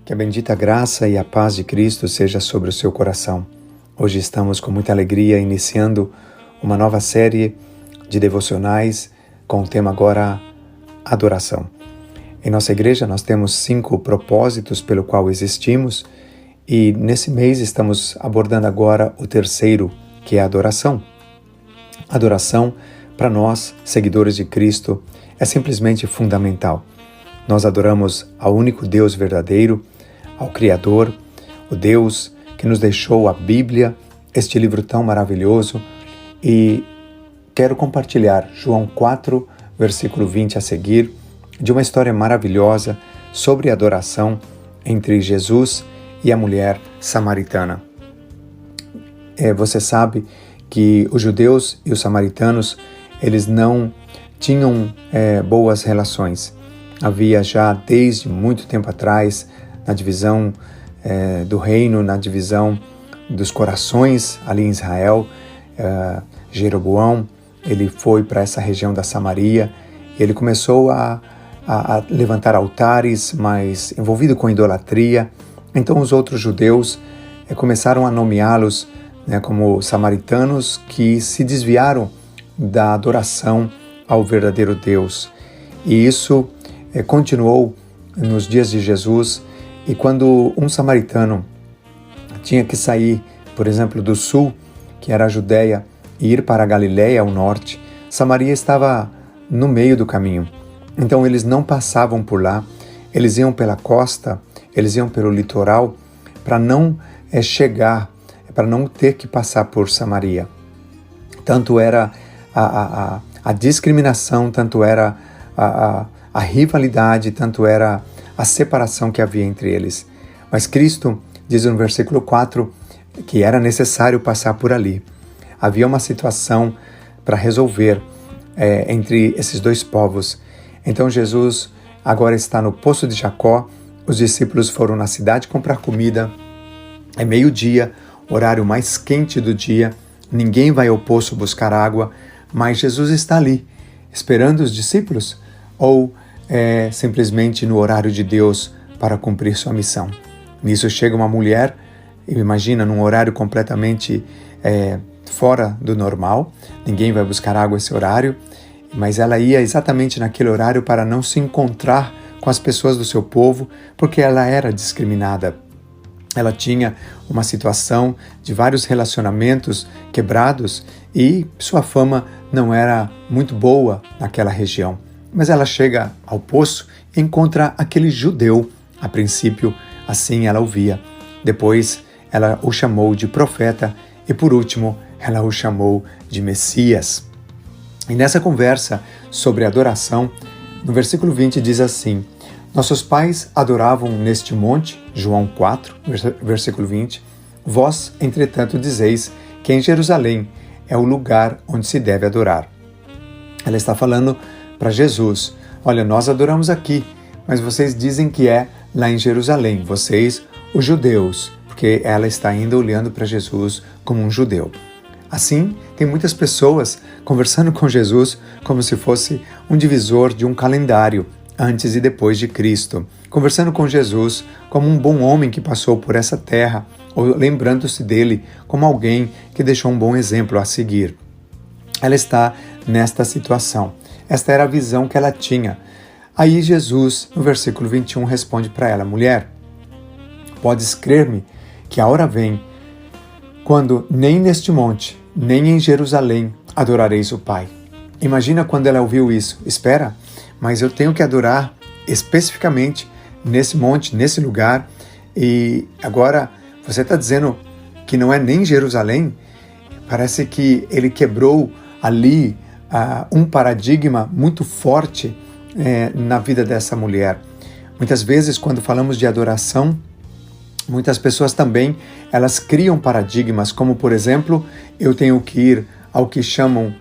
Que a bendita graça e a paz de Cristo seja sobre o seu coração. Hoje estamos com muita alegria iniciando uma nova série de devocionais com o tema agora adoração. Em nossa igreja nós temos 5 propósitos pelo qual existimos e nesse mês estamos abordando agora o terceiro, que é a adoração. Adoração, para nós, seguidores de Cristo, é simplesmente fundamental. Nós adoramos ao único Deus verdadeiro, ao Criador, o Deus que nos deixou a Bíblia, este livro tão maravilhoso, e quero compartilhar João 4, versículo 20 a seguir, de uma história maravilhosa sobre adoração entre Jesus e a mulher samaritana. Você sabe que os judeus e os samaritanos, eles não tinham boas relações. Havia já desde muito tempo atrás, na divisão do reino, na divisão dos corações ali em Israel, Jeroboão, ele foi para essa região da Samaria e ele começou a levantar altares, mas envolvido com idolatria. Então os outros judeus começaram a nomeá-los como samaritanos que se desviaram da adoração ao verdadeiro Deus. E isso continuou nos dias de Jesus. E quando um samaritano tinha que sair, por exemplo, do sul, que era a Judéia, e ir para a Galiléia, ao norte, Samaria estava no meio do caminho. Então eles não passavam por lá, eles iam pela costa, eles iam pelo litoral, para não chegar, para não ter que passar por Samaria. Tanto era a discriminação, tanto era a rivalidade, tanto era a separação que havia entre eles. Mas Cristo diz no versículo 4 que era necessário passar por ali. Havia uma situação para resolver entre esses dois povos. Então Jesus agora está no poço de Jacó, os discípulos foram na cidade comprar comida, é meio-dia, horário mais quente do dia, ninguém vai ao poço buscar água, mas Jesus está ali, esperando os discípulos, ou simplesmente no horário de Deus para cumprir sua missão. Nisso chega uma mulher, imagina, num horário completamente fora do normal, ninguém vai buscar água esse horário, mas ela ia exatamente naquele horário para não se encontrar com as pessoas do seu povo, porque ela era discriminada. Ela tinha uma situação de vários relacionamentos quebrados e sua fama não era muito boa naquela região. Mas ela chega ao poço e encontra aquele judeu. A princípio, assim ela o via. Depois, ela o chamou de profeta e, por último, ela o chamou de Messias. E nessa conversa sobre adoração, no versículo 20 diz assim: nossos pais adoravam neste monte, João 4, versículo 20, vós, entretanto, dizeis que em Jerusalém é o lugar onde se deve adorar. Ela está falando para Jesus: olha, nós adoramos aqui, mas vocês dizem que é lá em Jerusalém, vocês, os judeus, porque ela está ainda olhando para Jesus como um judeu. Assim, tem muitas pessoas conversando com Jesus como se fosse um divisor de um calendário, antes e depois de Cristo, conversando com Jesus como um bom homem que passou por essa terra, ou lembrando-se dele como alguém que deixou um bom exemplo a seguir. Ela está nesta situação. Esta era a visão que ela tinha. Aí Jesus, no versículo 21, responde para ela: mulher, podes crer-me que a hora vem quando nem neste monte, nem em Jerusalém adorareis o Pai. Imagina quando ela ouviu isso. Espera, mas eu tenho que adorar especificamente nesse monte, nesse lugar. E agora você está dizendo que não é nem Jerusalém? Parece que ele quebrou ali um paradigma muito forte na vida dessa mulher. Muitas vezes, quando falamos de adoração, muitas pessoas também, elas criam paradigmas, como por exemplo, eu tenho que ir ao que chamam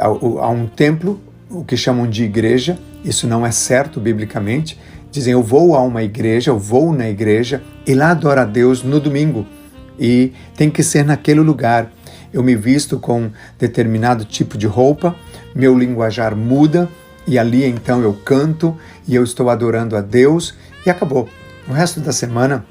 a um templo, o que chamam de igreja. Isso não é certo biblicamente. Dizem, eu vou a uma igreja, eu vou na igreja e lá adoro a Deus no domingo. E tem que ser naquele lugar. Eu me visto com determinado tipo de roupa, meu linguajar muda e ali então eu canto e eu estou adorando a Deus e acabou. O resto da semana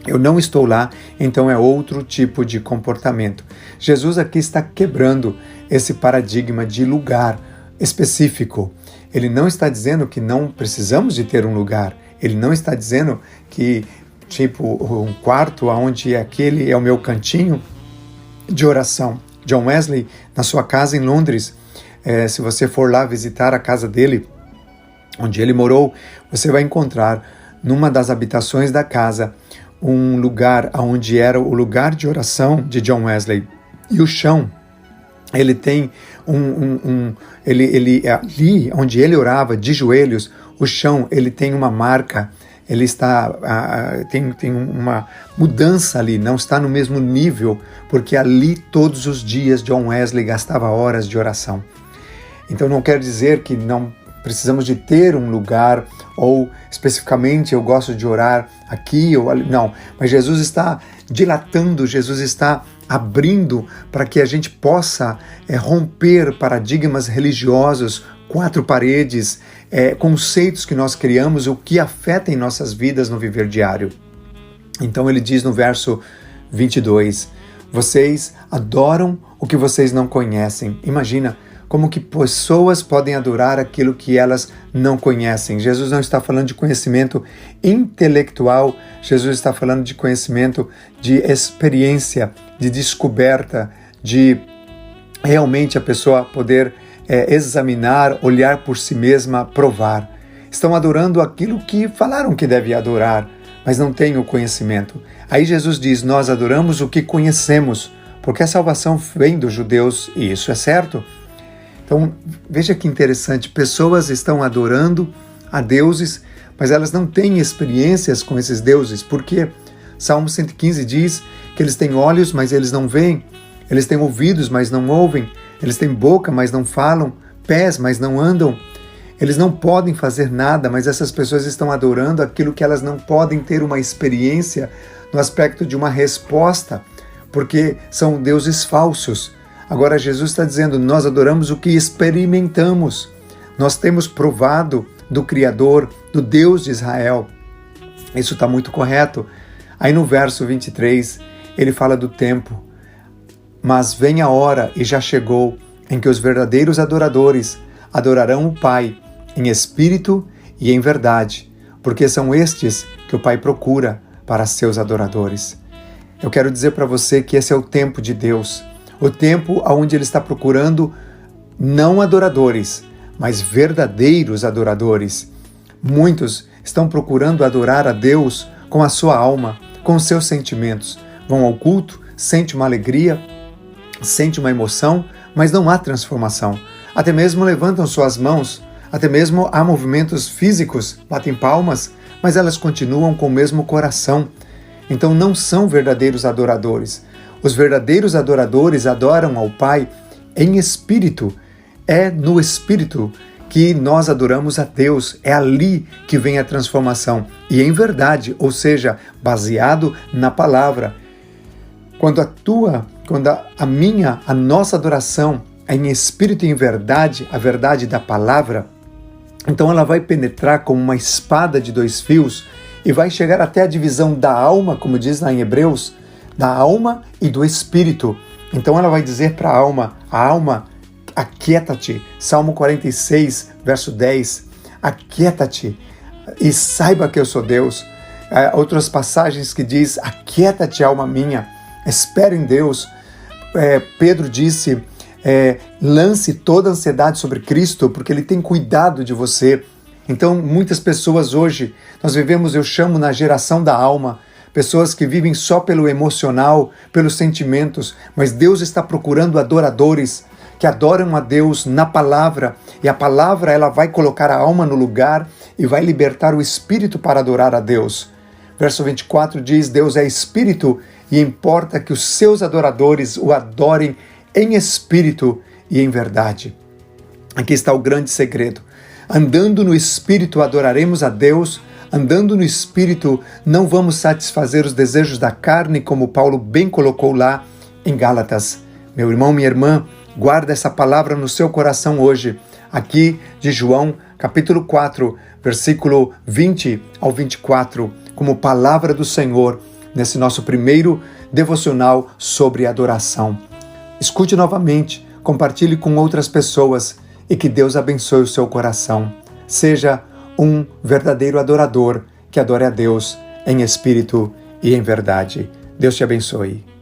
eu não estou lá, então é outro tipo de comportamento. Jesus aqui está quebrando esse paradigma de lugar específico. Ele não está dizendo que não precisamos de ter um lugar. Ele não está dizendo que, um quarto onde aquele é o meu cantinho de oração. John Wesley, na sua casa em Londres, se você for lá visitar a casa dele, onde ele morou, você vai encontrar numa das habitações da casa um lugar onde era o lugar de oração de John Wesley. E o chão, ele tem ele ali onde ele orava de joelhos, o chão, ele tem uma marca, ele está tem uma mudança ali, não está no mesmo nível, porque ali todos os dias John Wesley gastava horas de oração. Então não quer dizer que não precisamos de ter um lugar, ou especificamente eu gosto de orar aqui ou ali. Não, mas Jesus está dilatando, Jesus está abrindo para que a gente possa romper paradigmas religiosos, 4 paredes, conceitos que nós criamos, o que afeta em nossas vidas no viver diário. Então ele diz no verso 22, vocês adoram o que vocês não conhecem. Imagina como que pessoas podem adorar aquilo que elas não conhecem. Jesus não está falando de conhecimento intelectual, Jesus está falando de conhecimento de experiência, de descoberta, de realmente a pessoa poder examinar, olhar por si mesma, provar. Estão adorando aquilo que falaram que deve adorar, mas não têm o conhecimento. Aí Jesus diz, nós adoramos o que conhecemos, porque a salvação vem dos judeus, e isso é certo. Então, veja que interessante, pessoas estão adorando a deuses, mas elas não têm experiências com esses deuses. Por quê? Salmo 115 diz que eles têm olhos, mas eles não veem, eles têm ouvidos, mas não ouvem, eles têm boca, mas não falam, pés, mas não andam. Eles não podem fazer nada, mas essas pessoas estão adorando aquilo que elas não podem ter uma experiência no aspecto de uma resposta, porque são deuses falsos. Agora Jesus está dizendo, nós adoramos o que experimentamos. Nós temos provado do Criador, do Deus de Israel. Isso está muito correto. Aí no verso 23, ele fala do tempo. Mas vem a hora, e já chegou, em que os verdadeiros adoradores adorarão o Pai em espírito e em verdade, porque são estes que o Pai procura para seus adoradores. Eu quero dizer para você que esse é o tempo de Deus. O tempo onde Ele está procurando não adoradores, mas verdadeiros adoradores. Muitos estão procurando adorar a Deus com a sua alma, com os seus sentimentos. Vão ao culto, sente uma alegria, sente uma emoção, mas não há transformação. Até mesmo levantam suas mãos, até mesmo há movimentos físicos, batem palmas, mas elas continuam com o mesmo coração. Então não são verdadeiros adoradores. Os verdadeiros adoradores adoram ao Pai em espírito. É no espírito que nós adoramos a Deus. É ali que vem a transformação. E em verdade, ou seja, baseado na palavra. Quando a nossa adoração é em espírito e em verdade, a verdade da palavra, então ela vai penetrar como uma espada de 2 fios e vai chegar até a divisão da alma, como diz lá em Hebreus, da alma e do espírito. Então ela vai dizer para a alma, aquieta-te. Salmo 46, verso 10, aquieta-te e saiba que eu sou Deus. Outras passagens que diz, aquieta-te, alma minha, espera em Deus. Pedro disse, lance toda a ansiedade sobre Cristo, porque Ele tem cuidado de você. Então muitas pessoas hoje, nós vivemos, eu chamo na geração da alma, pessoas que vivem só pelo emocional, pelos sentimentos, mas Deus está procurando adoradores que adoram a Deus na palavra, e a palavra ela vai colocar a alma no lugar e vai libertar o espírito para adorar a Deus. Verso 24 diz, Deus é espírito e importa que os seus adoradores o adorem em espírito e em verdade. Aqui está o grande segredo. Andando no espírito adoraremos a Deus. Andando no Espírito, não vamos satisfazer os desejos da carne, como Paulo bem colocou lá em Gálatas. Meu irmão, minha irmã, guarda essa palavra no seu coração hoje, aqui de João, capítulo 4, versículo 20 ao 24. como palavra do Senhor nesse nosso primeiro devocional sobre adoração. Escute novamente, compartilhe com outras pessoas e que Deus abençoe o seu coração. Seja um verdadeiro adorador que adore a Deus em espírito e em verdade. Deus te abençoe.